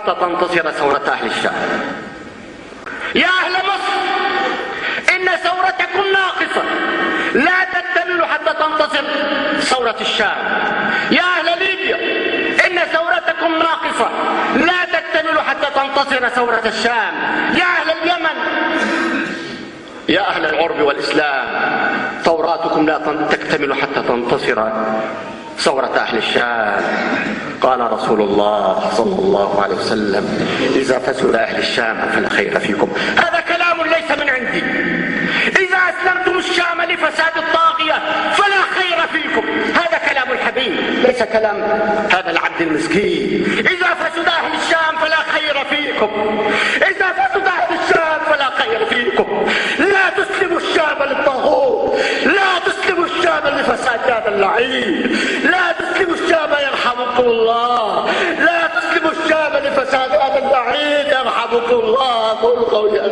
حتى تنتصر ثورة أهل الشام. يا أهل مصر إن ثورتكم ناقصة لا تكتمل حتى تنتصر ثورة الشام. يا أهل ليبيا إن ثورتكم ناقصة لا تكتمل حتى تنتصر ثورة الشام. يا أهل اليمن، يا أهل العرب والإسلام، ثوراتكم لا تكتمل حتى تنتصر ثورة أهل الشام. قال رسول الله صلى الله عليه وسلم: إذا فسد أهل الشام فلا خير فيكم. هذا كلام ليس من عندي. إذا أسلمتم الشام لفساد الطاغية فلا خير فيكم. هذا كلام الحبيب، ليس كلام هذا العبد المسكين. إذا فسد أهل الشام فلا خير فيكم. إذا فسد أهل الشام فلا خير فيكم. لا تسلموا الشام للطاغوت، لا تسلموا الشام لفساد هذا اللعين، لا تسلموا الشام يرحمكم الله، لا تسلموا الشام لفساد هذا اللعين يرحمكم الله. قولوا قولي.